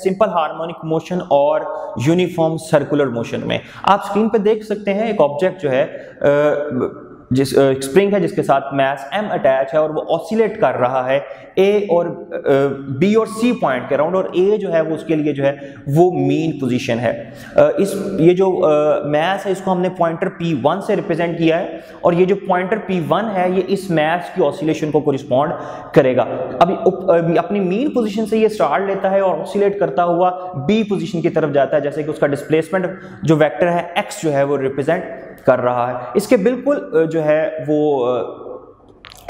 Simple harmonic motion और uniform circular motion में। आप स्क्रीन पे देख सकते हैं एक ऑब्जेक्ट जो है जिस स्प्रिंग है जिसके साथ मास m अटैच है और वो ऑसिलेट कर रहा है A और B और C पॉइंट के अराउंड, और A जो है वो उसके लिए जो है वो मीन पोजीशन है। ये जो मास है इसको हमने पॉइंटर P1 से रिप्रेजेंट किया है, और ये जो पॉइंटर P1 है ये इस मास की ऑसिलेशन को कोरिस्पॉन्ड करेगा। अभी अपनी मीन पोजीशन से ये स्टार्ट लेता है और ऑसिलेट करता हुआ B पोजीशन की तरफ जाता है, जैसे कि उसका डिस्प्लेसमेंट जो वेक्टर है x जो है वो रिप्रेजेंट कर रहा है। इसके बिल्कुल जो है वो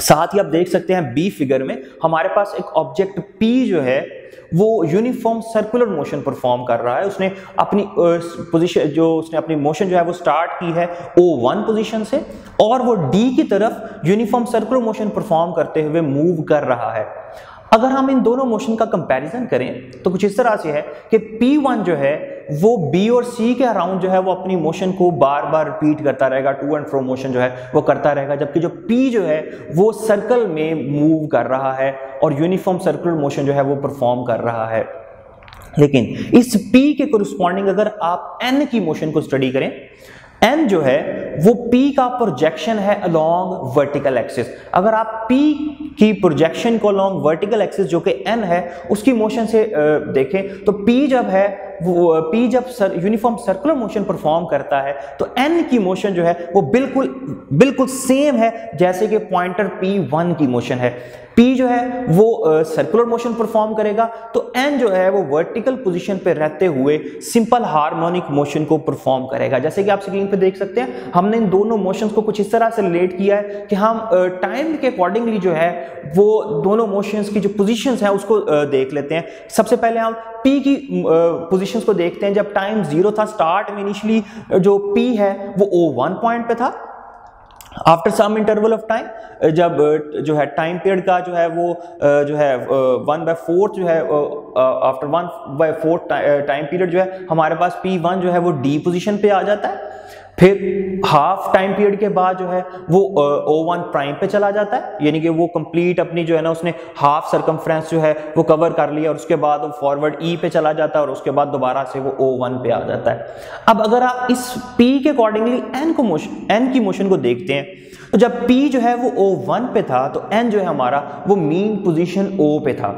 साथ ही आप देख सकते हैं बी फिगर में हमारे पास एक ऑब्जेक्ट P जो है वो यूनिफॉर्म सर्कुलर मोशन परफॉर्म कर रहा है। उसने अपनी पोजीशन उसने अपनी मोशन जो है वो स्टार्ट की है O1 पोजीशन से, और वो D की तरफ यूनिफॉर्म सर्कुलर मोशन परफॉर्म करते हुए मूव कर रहा है। अगर हम इन दोनों मोशन का कंपैरिजन करें तो कुछ इस तरह से है कि P1 जो है वो B और C के अराउंड जो है वो अपनी मोशन को बार बार रिपीट करता रहेगा, टू एंड फ्रो मोशन जो है वो करता रहेगा, जबकि जो P जो है वो सर्कल में मूव कर रहा है और यूनिफॉर्म सर्कुलर मोशन जो है वो परफॉर्म कर रहा है। लेकिन इस P के कोरिस्पॉन्डिंग अगर आप N की मोशन को स्टडी करें, N जो है वो P का प्रोजेक्शन है अलोंग वर्टिकल एक्सिस। अगर आप P की प्रोजेक्शन को अलोंग वर्टिकल एक्सिस जो कि N है उसकी मोशन से देखें तो P जब है वो P जब यूनिफॉर्म सर्कुलर मोशन परफॉर्म करता है तो N की मोशन जो है वो बिल्कुल सेम है जैसे कि पॉइंटर P1 की मोशन है। P जो है वो सर्कुलर मोशन परफॉर्म करेगा तो N जो है वो वर्टिकल पोजीशन पे रहते हुए सिंपल हार्मोनिक मोशन को परफॉर्म करेगा। जैसे कि आप स्क्रीन पे देख सकते हैं हमने इन दोनों मोशंस को कुछ इस तरह से रिलेट किया है कि हम टाइम के अकॉर्डिंगली जो है वो दोनों मोशंस की जो पोजीशंस हैं उसको देख लेते हैं। सबसे पहले हम P की पोजीशंस को देखते हैं। जब टाइम 0 था, स्टार्ट में इनिशियली जो P है वो O1 पॉइंट पे था। After some interval of time जब जो है टाइम पीरियड का जो है वो जो है 1/4 जो है आफ्टर 1/4 टाइम पीरियड जो है हमारे पास P1 जो है वो D पोजीशन पे आ जाता है। फिर हाफ टाइम पीरियड के बाद जो है वो O1 प्राइम पे चला जाता है, यानी कि वो कंप्लीट अपनी जो है ना उसने हाफ सर्कमफ्रेंस जो है वो कवर कर लिया, और उसके बाद वो फॉरवर्ड E पे चला जाता है और उसके बाद दोबारा से वो O1 पे आ जाता है। अब अगर आप इस P के अकॉर्डिंगली N की मोशन को देखते हैं तो जब P जो है वो O1 पे था तो N जो है हमारा वो मीन पोजीशन O पे था।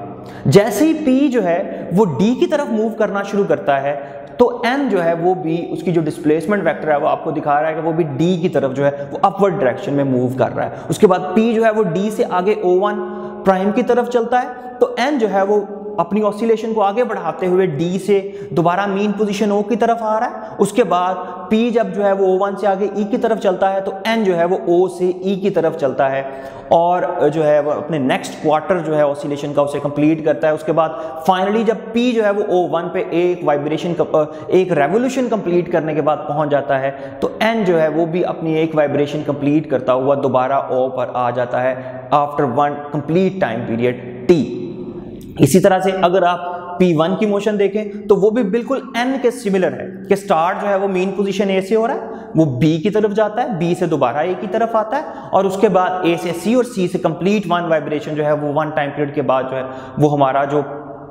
जैसे ही P जो है वो D की तरफ मूव करना शुरू करता है तो N जो है वो भी उसकी जो डिस्प्लेसमेंट वेक्टर है वो आपको दिखा रहा है कि वो भी D की तरफ जो है वो अपवर्ड डायरेक्शन में मूव कर रहा है। उसके बाद P जो है वो D से आगे O1 प्राइम की तरफ चलता है तो N जो है वो अपनी ऑसिलेशन को आगे बढ़ाते हुए D से दोबारा मीन पोजीशन O की तरफ आ रहा है। उसके बाद P जब जो है वो O1 से आगे E की तरफ चलता है तो N जो है वो O से E की तरफ चलता है और जो है वो अपने नेक्स्ट क्वार्टर जो है ऑसिलेशन का उसे कंप्लीट करता है। उसके बाद फाइनली जब P जो है वो O1 पे एक रेवोल्यूशन कंप्लीट करने के बाद पहुंच जाता है तो N जो है वो भी अपनी एक वाइब्रेशन कंप्लीट करता हुआ दोबारा O पर आ जाता है after one complete time period T। इसी तरह से अगर आप P1 की मोशन देखें तो वो भी बिल्कुल N के सिमिलर है कि स्टार्ट जो है वो मेन पोजीशन A से हो रहा है, वो B की तरफ जाता है, B से दोबारा A की तरफ आता है और उसके बाद A से C और C से कंप्लीट वन वाइब्रेशन जो है वो वन टाइम पीरियड के बाद जो है वो हमारा जो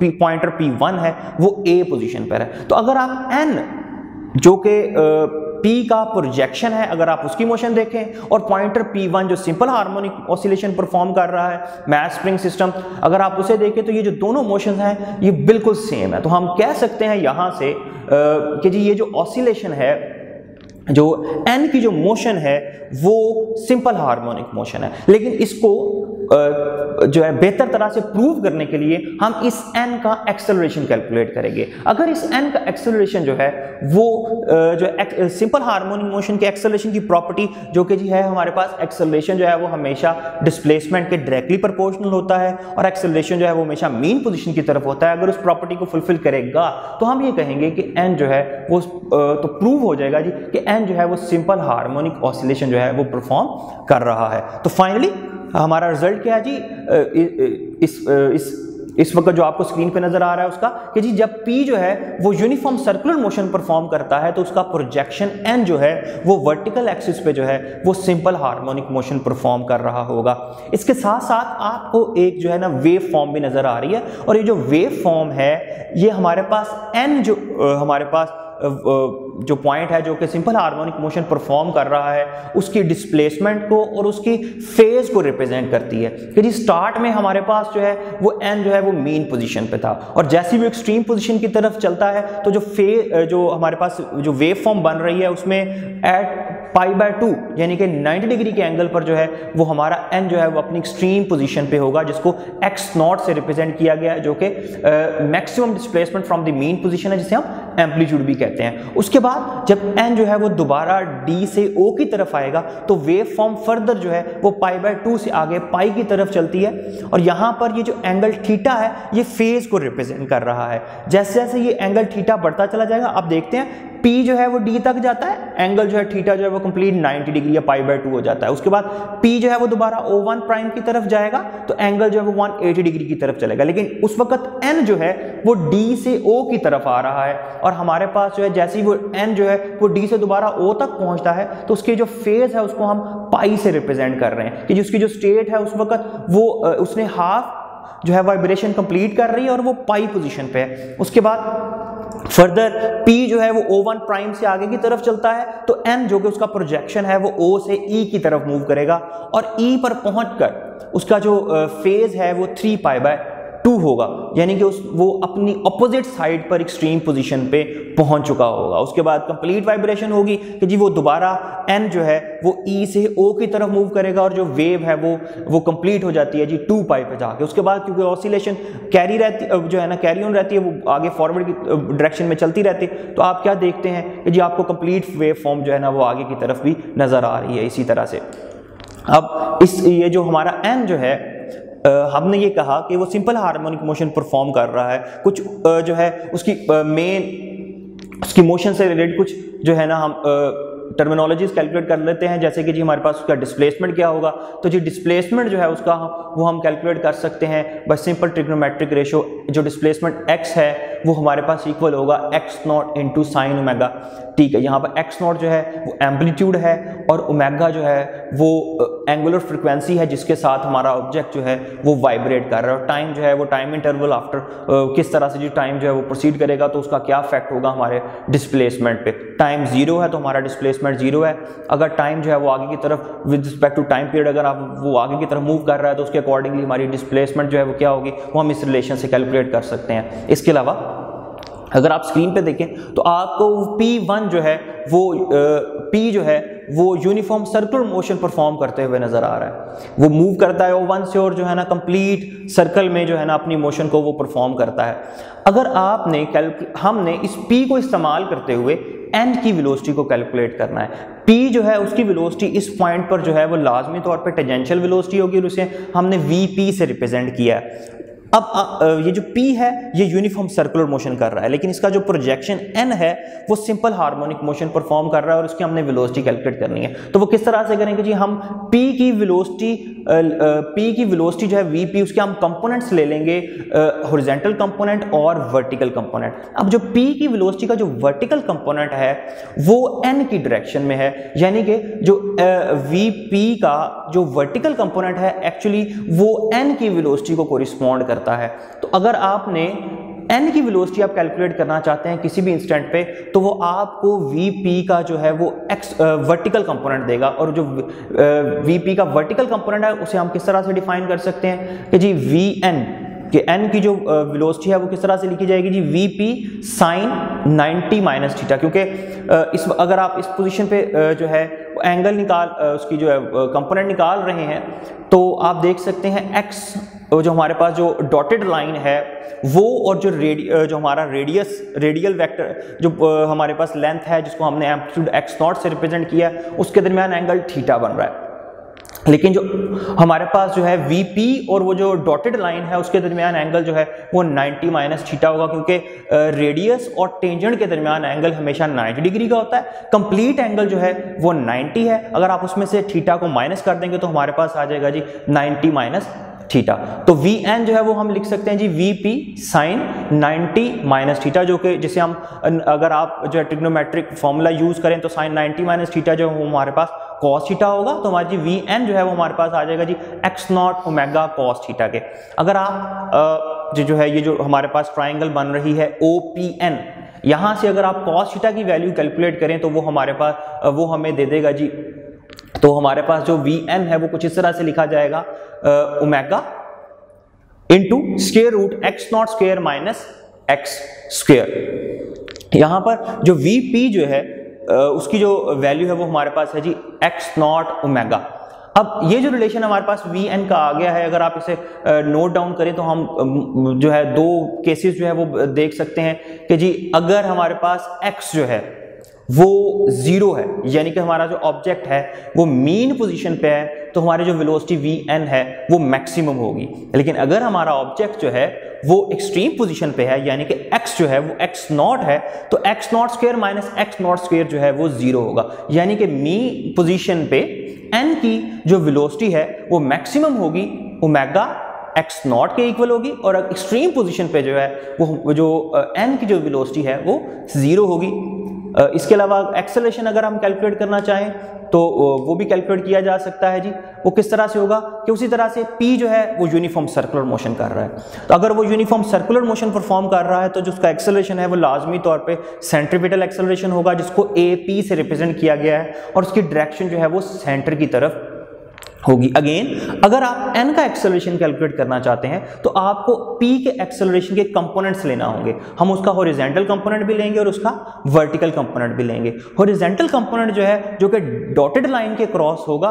पॉइंटर P1 है वो A पोजीशन पर है। तो अगर आप N जो कि P का प्रोजेक्शन है अगर आप उसकी मोशन देखें और पॉइंटर P1 जो सिंपल हार्मोनिक ऑसिलेशन परफॉर्म कर रहा है मैस स्प्रिंग सिस्टम, अगर आप उसे देखें तो ये जो दोनों मोशंस हैं ये बिल्कुल सेम है। तो हम कह सकते हैं यहाँ से कि जी ये जो ऑसिलेशन है, जो N की जो मोशन है वो सिंपल हार्मोनिक मोशन है। लेकिन इसको जो है बेहतर तरह से प्रूव करने के लिए हम इस N का एक्सेलरेशन कैलकुलेट करेंगे। अगर इस N का एक्सेलरेशन जो है वो जो सिंपल हार्मोनिक मोशन के एक्सेलरेशन की प्रॉपर्टी जो कि जी है हमारे पास, एक्सेलरेशन जो है वो हमेशा डिस्प्लेसमेंट के डायरेक्टली प्रोपोर्शनल होता है और एक्सेलरेशन जो है वो हमेशा मीन पोजीशन की तरफ होता है। अगर उस प्रॉपर्टी को फुलफिल करेगा तो हम ये कहेंगे कि N जो है वो तो प्रूव हो जाएगा जी कि N जो है वो सिंपल हार्मोनिक ऑसिलेशन जो है वो परफॉर्म कर रहा है। तो फाइनली हमारा रिजल्ट क्या है जी, इस इस वक्त जो आपको स्क्रीन पे नजर आ रहा है उसका कि जी जब P जो है वो यूनिफॉर्म सर्कुलर मोशन परफॉर्म करता है तो उसका प्रोजेक्शन N जो है वो वर्टिकल एक्सिस पे जो है वो सिंपल हार्मोनिक मोशन परफॉर्म कर रहा होगा। इसके साथ साथ आपको एक जो है ना वेव फॉर्म भी नजर आ रही है, और ये जो वेव फॉर्म है ये हमारे पास N जो हमारे पास जो पॉइंट है जो कि सिंपल हार्मोनिक मोशन परफॉर्म कर रहा है उसकी डिस्प्लेसमेंट को और उसकी फेज को रिप्रेजेंट करती है कि जी स्टार्ट में हमारे पास जो है वो n जो है वो मीन पोजीशन पे था, और जैसे भी एक्सट्रीम पोजीशन की तरफ चलता है तो जो हमारे पास जो वेव फॉर्म बन रही है उसमें एट π/2 यानी कि 90 डिग्री के एंगल पर जो है वो हमारा n जो है वो अपनी एक्सट्रीम पोजीशन पे होगा, जिसको x0 से रिप्रेजेंट किया गया है जो कि maximum displacement from the mean position है, जिसे हम एम्पलीट्यूड भी कहते हैं। उसके बाद जब n जो है वो दोबारा d से o की तरफ आएगा तो वेव फॉर्म फर्दर जो है वो π/2 से आगे पाई की तरफ चलती है, और यहाँ पर ये जो एंगल थीटा है ये फेज को रिप्रेजेंट कर रहा है। जैसे जैसे ये एंगल थीटा बढ़ता चला जाएगा, आप देखते हैं P जो है वो D तक जाता है, एंगल जो है थीटा जो है वो कंप्लीट 90 डिग्री या π/2 हो जाता है। उसके बाद P जो है वो दोबारा O1 प्राइम की तरफ जाएगा तो एंगल जो है वो 180 डिग्री की तरफ चलेगा, लेकिन उस वक्त N जो है वो D से O की तरफ आ रहा है, और हमारे पास जो है जैसे ही वो N जो है वो D से दोबारा O तक पहुंचता है तो उसकी जो फेज है उसको हम पाई से रिप्रेजेंट कर रहे हैं कि जिसकी जो स्टेट है उस वक्त वो उसने हाफ जो है वाइब्रेशन कंप्लीट कर रही है और वो पाई पोजीशन पे है। उसके बाद फर्दर P जो है वो O1 प्राइम से आगे की तरफ चलता है तो N जो कि उसका प्रोजेक्शन है वो O से E की तरफ मूव करेगा, और E पर पहुंचकर उसका जो फेज है वो 3π/2 होगा, यानी कि वो अपनी अपोजिट साइड पर एक्सट्रीम पोजीशन पे पहुंच चुका होगा। उसके बाद कंप्लीट वाइब्रेशन होगी कि जी वो दोबारा N जो है वो E से O की तरफ मूव करेगा, और जो वेव है वो कंप्लीट हो जाती है जी 2π पे जाके। उसके बाद क्योंकि ऑसिलेशन कैरी रहती जो है ना कैरी ऑन रहती है, वो आगे फॉरवर्ड की डायरेक्शन में चलती रहती है, तो आप क्या देखते हैं कि जी आपको कंप्लीट वेव फॉर्म जो है ना वो आगे की तरफ भी नजर आ रही है इसी तरह से। अब ये जो हमारा N जो है हमने ये कहा कि वो सिंपल हार्मोनिक मोशन परफॉर्म कर रहा है, कुछ जो है उसकी मोशन से रिलेटेड कुछ जो है ना हम टर्मिनोलॉजीज कैलकुलेट कर लेते हैं, जैसे कि जी हमारे पास उसका डिस्प्लेसमेंट क्या होगा, तो जी डिस्प्लेसमेंट जो है उसका वो हम कैलकुलेट कर सकते हैं बाय सिंपल ट्रिग्नोमेट्रिक रेशो। जो डिस्प्लेसमेंट x है वो हमारे पास इक्वल होगा x0 इंटू साइन ओमेगा। ठीक है, यहाँ पर x0 जो है वो एम्पलीट्यूड है और ओमेगा जो है वो एंगुलर फ्रिक्वेंसी है जिसके साथ हमारा ऑब्जेक्ट जो है वो वाइब्रेट कर रहा है, और टाइम जो है वो टाइम इंटरवल आफ्टर किस तरह से जो टाइम जो है वो प्रोसीड करेगा तो उसका क्या इफेक्ट होगा हमारे डिस्प्लेसमेंट पे। टाइम 0 है तो हमारा डिस्प्लेसमेंट 0 है, अगर टाइम जो है वो आगे की तरफ with respect to time period अगर आप वो आगे की तरफ मूव कर रहा है तो उसके अकॉर्डिंगली हमारी डिस्प्लेसमेंट जो है वो क्या होगी वो हम इस रिलेशन से कैलकुलेट कर सकते हैं। इसके अलावा अगर आप स्क्रीन पे देखें तो आपको P1 जो है वो P जो है वो यूनिफॉर्म सर्कुलर मोशन परफॉर्म करते हुए नजर आ रहा है, वो मूव करता है O1 से और जो है ना कंप्लीट सर्कल में जो है ना अपनी मोशन को वो परफॉर्म करता है। अगर हमने इस P को इस्तेमाल करते हुए N की वेलोसिटी को कैलकुलेट करना है, P जो है उसकी वेलोसिटी इस पॉइंट पर जो है वो लाजमी तौर पर टेंजेंशियल वेलोसिटी होगी और उसे हमने VP से रिप्रेजेंट किया है। अब ये जो P है ये यूनिफॉर्म सर्कुलर मोशन कर रहा है, लेकिन इसका जो प्रोजेक्शन N है वो सिंपल हार्मोनिक मोशन परफॉर्म कर रहा है और उसकी हमने वेलोसिटी कैलकुलेट करनी है। तो वो किस तरह से करेंगे जी, हम P की वेलोसिटी जो है VP उसके हम कंपोनेंट्स ले लेंगे, हॉरिजॉन्टल कंपोनेंट और वर्टिकल कंपोनेंट। अब जो P की वेलोसिटी का जो वर्टिकल कंपोनेंट है वो N की डायरेक्शन में है, यानी कि जो VP का जो वर्टिकल कंपोनेंट है एक्चुअली वो N की वेलोसिटी को कोरिस्पॉन्ड करता है। तो अगर आपने N की वेलोसिटी आप कैलकुलेट करना चाहते हैं किसी भी इंस्टेंट पे तो वो आपको VP का जो है वो वर्टिकल कंपोनेंट देगा, और जो VP का वर्टिकल कंपोनेंट है उसे हम किस तरह से डिफाइन कर सकते हैं कि जी Vn कि N की जो वेलोसिटी है वो किस तरह से लिखी जाएगी जी VP साइन 90 माइनस थीटा, क्योंकि अगर आप इस पोजीशन पे जो है एंगल उसकी जो है कंपोनेंट निकाल रहे हैं तो आप देख सकते हैं x जो हमारे पास जो डॉटेड लाइन है वो और जो हमारा रेडियल वेक्टर जो हमारे पास लेंथ है जिसको हमने एम्पलीट्यूड x0 से रिप्रेजेंट किया उसके दरमियान एंगल थीटा बन रहा है। लेकिन जो हमारे पास जो है VP और वो जो डॉटेड लाइन है उसके दरमियान एंगल जो है वो 90 माइनस थीटा होगा, क्योंकि रेडियस और टेंजेंट के दरमियान एंगल हमेशा 90 डिग्री का होता है। कंप्लीट एंगल जो है वो 90 है, अगर आप उसमें से थीटा को माइनस कर देंगे तो हमारे पास आ जाएगा जी 90 माइनस थीटा। तो वी एन जो है वो हम लिख सकते हैं जी V P sine 90 minus theta, जो कि जिसे हम अगर आप जो है ट्रिग्नोमेट्रिक फॉर्मूला यूज करें तो साइन 90 माइनस थीटा जो है हमारे पास कॉस थीटा होगा। तो हमारी जी वी एन जो है वो हमारे पास आ जाएगा जी X naught omega cos theta के। अगर आप जो है ये जो हमारे पास ट्राइंगल बन रही है ओ पी एन, यहां से अगर आप कॉस थीटा की वैल्यू कैलकुलेट करें तो वो हमारे पास वो हमें दे देगा जी, तो हमारे पास जो वी एन है वो कुछ इस तरह से लिखा जाएगा omega into square root X not square minus X square. यहां पर जो वी पी जो है उसकी जो वैल्यू है वो हमारे पास है जी एक्स नॉट ओमेगा। अब ये जो रिलेशन हमारे पास वी एन का आ गया है, अगर आप इसे नोट डाउन करें तो हम जो है दो केसेस जो है वो देख सकते हैं कि जी अगर हमारे पास x जो है वो 0 है, यानी कि हमारा जो ऑब्जेक्ट है वो मीन पोजीशन पे है, तो हमारी जो वेलोसिटी वी एन है वो मैक्सिमम होगी। लेकिन अगर हमारा ऑब्जेक्ट जो है वो एक्सट्रीम पोजीशन पे है, यानी कि x जो है वो x नॉट है, तो x not square minus x not square जो है वो 0 होगा, यानी कि मीन पोजीशन पे n की जो वेलोसिटी है वो मैक्सिमम होगी, ओमेगा x नॉट के इक्वल होगी, और एक्सट्रीम पोजीशन पे जो है वो जो n की जो वेलोसिटी है वो 0 होगी। इसके अलावा एक्सेलरेशन अगर हम कैलकुलेट करना चाहें तो वो भी कैलकुलेट किया जा सकता है जी। वो किस तरह से होगा कि उसी तरह से p जो है वो यूनिफॉर्म सर्कुलर मोशन कर रहा है, तो अगर वो यूनिफॉर्म सर्कुलर मोशन परफॉर्म कर रहा है तो जो उसका एक्सेलरेशन है वो लाजमी तौर पे सेंट्रीपिटल एक्सेलरेशन होगा, जिसको AP से रिप्रेजेंट किया गया है, और उसकी डायरेक्शन जो है वो सेंटर की तरफ होगी। अगेन अगर आप n का एक्सेलरेशन कैलकुलेट करना चाहते हैं तो आपको p के एक्सेलरेशन के कंपोनेंट्स लेना होंगे। हम उसका हॉरिजॉन्टल कंपोनेंट भी लेंगे और उसका वर्टिकल कंपोनेंट भी लेंगे। हॉरिजॉन्टल कंपोनेंट जो है जो कि डॉटेड लाइन के क्रॉस होगा,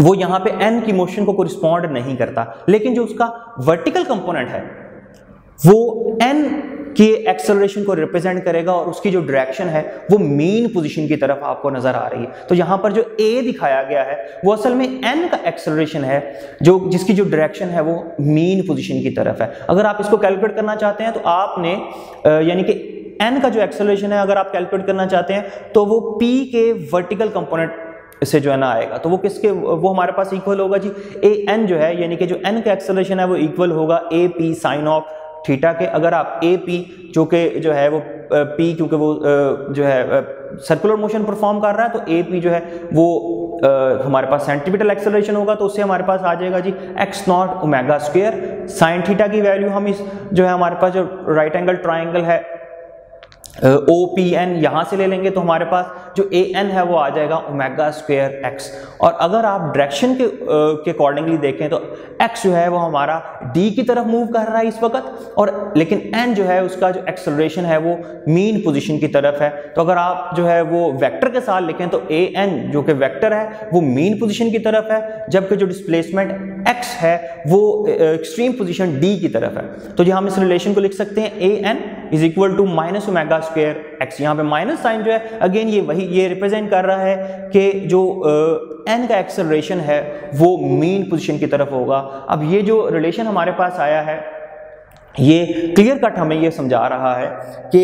वो यहाँ पे n की मोशन को कोरिस्पॉन्ड नहीं करता, लेकिन जो उसका वर्टिकल कंपोनेंट है वो n के एक्सेलरेशन को रिप्रेजेंट करेगा, और उसकी जो डायरेक्शन है वो मीन पोजीशन की तरफ आपको नजर आ रही है। तो यहां पर जो a दिखाया गया है वो असल में n का एक्सेलरेशन है, जो जिसकी जो डायरेक्शन है वो मीन पोजीशन की तरफ है। अगर आप इसको कैलकुलेट करना चाहते हैं तो आपने यानी कि n का जो एक्सेलरेशन है अगर आप कैलकुलेट करना चाहते हैं तो वो p के वर्टिकल कंपोनेंट से जो है ना आएगा, तो वो किसके वो हमारे पास इक्वल होगा जी a n जो है, यानी कि जो n का एक्सेलरेशन है वो इक्वल होगा a p sine of theta के। अगर आप ए पी जो कि जो है वो पी क्योंकि वो जो है सर्कुलर मोशन परफॉर्म कर रहा है, तो ए पी जो है वो हमारे पास सेंटीमीटर एक्सेलरेशन होगा, तो उससे हमारे पास आ जाएगा जी X naught omega square sine theta की वैल्यू हम इस जो है हमारे पास जो राइट एंगल ट्राइंगल है ओ पी एन यहाँ से ले लेंगे, तो हमारे पास जो ए एन है वो आ जाएगा ओमेगा स्क्वायर एक्स। और अगर आप डायरेक्शन के अकॉर्डिंगली देखें तो एक्स जो है वो हमारा डी की तरफ मूव कर रहा है इस वक्त, और लेकिन एन जो है उसका जो एक्सेलरेशन है वो मीन पोजीशन की तरफ है। तो अगर आप जो है वो वेक्टर के साथ लिखें तो ए एन जो कि वेक्टर है वो मीन पोजीशन की तरफ है, जबकि जो डिस्प्लेसमेंट एक्स है वो एक्सट्रीम पोजीशन डी की तरफ है। तो हम इस रिलेशन को लिख सकते हैं A N is equal to minus omega square X. यहाँ पे माइनस साइन जो है अगेन ये रिप्रेजेंट कर रहा है कि जो n का एक्सेलरेशन है वो मीन पोजीशन की तरफ होगा। अब ये जो रिलेशन हमारे पास आया है ये क्लियर कट हमें ये समझा रहा है कि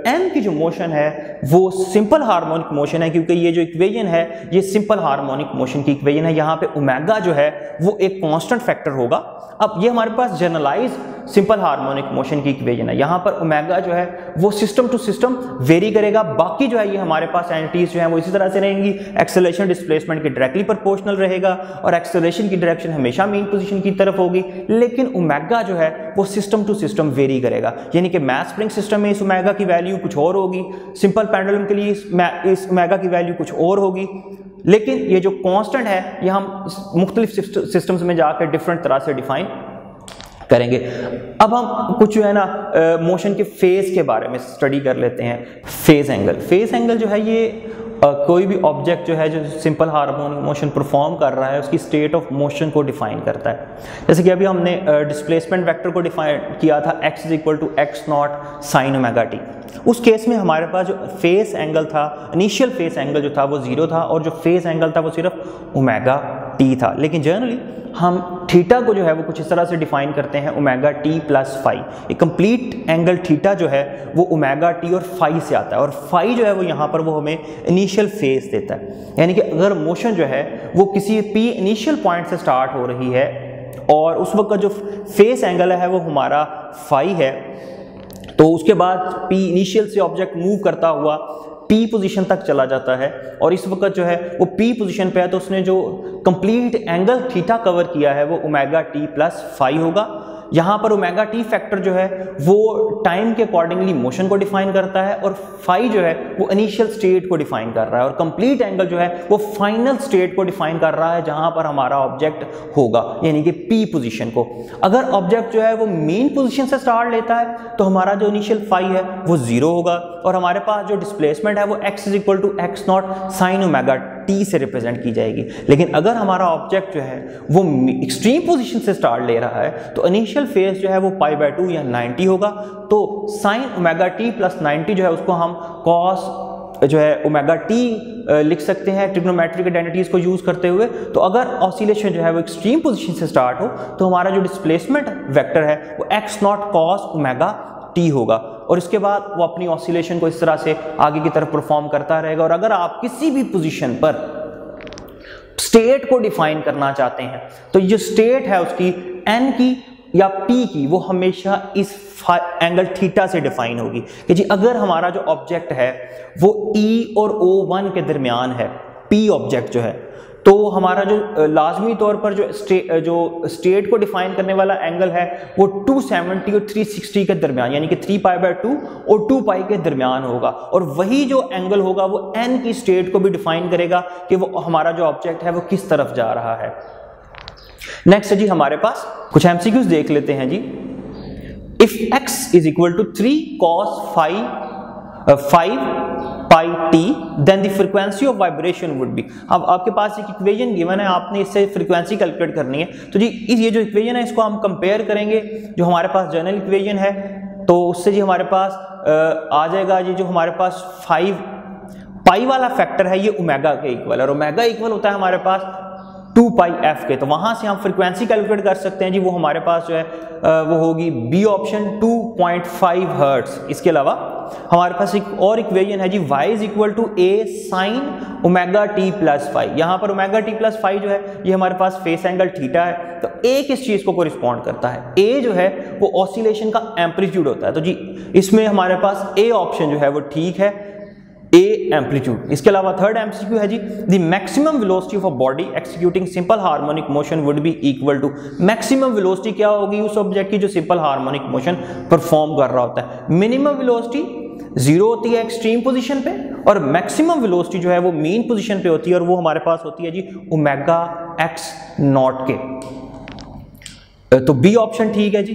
n की जो मोशन है वो सिंपल हार्मोनिक मोशन है, क्योंकि ये जो इक्वेशन है ये सिंपल हार्मोनिक मोशन की इक्वेशन है। यहाँ पे ओमेगा जो है वो एक कांस्टेंट फैक्टर होगा। अब ये हमारे पास जनरलाइज सिंपल हार्मोनिक मोशन की इक्वेशन है। यहाँ पर ओमेगा जो है वो सिस्टम टू सिस्टम वेरी करेगा, बाकी जो है ये हमारे पास एंटिटीज जो है वो इसी तरह से रहेंगी। एक्सेलरेशन डिस्प्लेसमेंट के डायरेक्टली प्रोपोर्शनल रहेगा और एक्सेलरेशन की डायरेक्शन हमेशा मीन पोजीशन की तरफ होगी, लेकिन ओमेगा जो है वो सिस्टम टू सिस्टम वेरी करेगा। यानी कि मैथ स्प्रिंग सिस्टम में इस ओमेगा की वैल्यू कुछ और होगी, सिंपल पेंडुलम के लिए इस ओमेगा की वैल्यू कुछ और होगी, लेकिन ये जो कांस्टेंट है ये हम मुख्तलिफ सिस्टम्स में जाकर डिफरेंट तरह से डिफाइन करेंगे। अब हम कुछ जो है ना मोशन के फेज के बारे में स्टडी कर लेते हैं। फेज एंगल जो है ये कोई भी ऑब्जेक्ट जो है जो सिंपल हार्मोनिक मोशन परफॉर्म कर रहा है उसकी स्टेट ऑफ मोशन को डिफाइन करता है। जैसे कि अभी हमने डिस्प्लेसमेंट वेक्टर को डिफाइन किया था x is equal to X not sine omega T. उस केस में हमारे पास जो फेस एंगल था, इनिशियल फेस एंगल जो था वो 0 था, और जो फेस एंगल था वो सिर्फ ओमेगा टी था, लेकिन जनरली हम थीटा को जो है वो कुछ इस तरह से डिफाइन करते हैं ओमेगा टी प्लस फाई। एक कंप्लीट एंगल थीटा जो है वो ओमेगा टी और फाई से आता है, और फाई जो है वो यहाँ पर वो हमें इनिशियल फेज देता है। यानी कि अगर मोशन जो है वो किसी पी इनिशियल पॉइंट से स्टार्ट हो रही है और उस वक्त जो फेस एंगल है वो हमारा फाई है, तो उसके बाद पी इनिशियल से ऑब्जेक्ट मूव करता हुआ पी पोजीशन तक चला जाता है, और इस वक्त जो है वो पी पोजीशन पे है, तो उसने जो कंप्लीट एंगल थीटा कवर किया है वो ओमेगा टी प्लस फाई होगा। यहाँ पर ओमेगा टी फैक्टर जो है वो टाइम के अकॉर्डिंगली मोशन को डिफाइन करता है, और फाई जो है वो इनिशियल स्टेट को डिफाइन कर रहा है, और कंप्लीट एंगल जो है वो फाइनल स्टेट को डिफाइन कर रहा है जहां पर हमारा ऑब्जेक्ट होगा, यानी कि पी पोजीशन को। अगर ऑब्जेक्ट जो है वो मेन पोजीशन से स्टार्ट लेता है तो हमारा जो इनिशियल फाई है वो 0 होगा, और हमारे पास जो डिस्प्लेसमेंट है वो x is equal to X not sine omega T से रिप्रेजेंट की जाएगी। लेकिन अगर हमारा ऑब्जेक्ट जो है वो एक्सट्रीम पोजीशन से स्टार्ट ले रहा है तो इनिशियल फेज जो है वो पाई बाय 2 या 90 होगा, तो साइन ओमेगा टी प्लस 90 जो है उसको हम कॉस जो है ओमेगा टी लिख सकते हैं ट्रिग्नोमेट्रिक आइडेंटिटीज को यूज करते हुए। तो अगर ऑसिलेशन जो है वो एक्सट्रीम पोजीशन से स्टार्ट हो तो हमारा जो डिस्प्लेसमेंट वेक्टर है वो x not cos omega T होगा, और इसके बाद वो अपनी ऑसिलेशन को इस तरह से आगे की तरफ परफॉर्म करता रहेगा। और अगर आप किसी भी पोजीशन पर स्टेट को डिफाइन करना चाहते हैं तो जो स्टेट है उसकी एन की या पी की वो हमेशा इस एंगल थीटा से डिफाइन होगी कि जी अगर हमारा जो ऑब्जेक्ट है वो ई और O1 के दरमियान है, पी ऑब्जेक्ट जो है, तो हमारा जो लाजमी तौर पर जो स्टेट को डिफाइन करने वाला एंगल है वो 270 और 360 के दरमियान, यानी कि 3 पाई बाय 2 और 2 पाई के दरमियान होगा, और वही जो एंगल होगा वो एन की स्टेट को भी डिफाइन करेगा कि वो हमारा जो ऑब्जेक्ट है वो किस तरफ जा रहा है। नेक्स्ट है जी हमारे पास कुछ एमसीक्यूज देख लेते हैं जी। If x is equal to 3 cos 5 pi T then the frequency of vibration would be. अब आपके पास एक इक्वेशन गिवन है, आपने इससे फ्रीक्वेंसी कैलकुलेट करनी है। तो जी ये जो इक्वेशन है इसको हम कंपेयर करेंगे जो हमारे पास जनरल इक्वेशन है, तो उससे जी हमारे पास आ जाएगा जी जो हमारे पास 5 पाई वाला फैक्टर है ये ओमेगा के इक्वल है, और ओमेगा इक्वल होता है हमारे पास 2 पाई एफ के। तो वहां से हम फ्रीक्वेंसी कैलकुलेट कर सकते हैं जी, वो हमारे पास जो है वो होगी बी ऑप्शन 2.5 हर्ट्ज। इसके अलावा हमारे पास एक और इक्वेशन है जी y is equal to A sine omega T plus five. यहाँ पर ओमेगा टी प्लस फाइव जो है ये हमारे पास फेस एंगल थीटा है, तो ए किस चीज को कोरिस्पॉन्ड करता है, ए जो है वो ऑसिलेशन का एम्पलीट्यूड होता है। तो जी इसमें हमारे पास ए ऑप्शन जो है वो ठीक है, ए एम्पलीट्यूड। इसके अलावा थर्ड एमसीक्यू है जी the maximum velocity of a body executing simple harmonic motion would be equal to. Maximum velocity क्या होगी उस ऑब्जेक्ट की जो सिंपल हार्मोनिक मोशन परफॉर्म कर रहा होता है। मिनिमम वेलोसिटी 0 होती है एक्सट्रीम पोजीशन पे, और मैक्सिमम वेलोसिटी जो है वो मीन पोजीशन पे होती है, और वो हमारे पास होती है जी ओमेगा एक्स नॉट के। तो बी ऑप्शन ठीक है जी।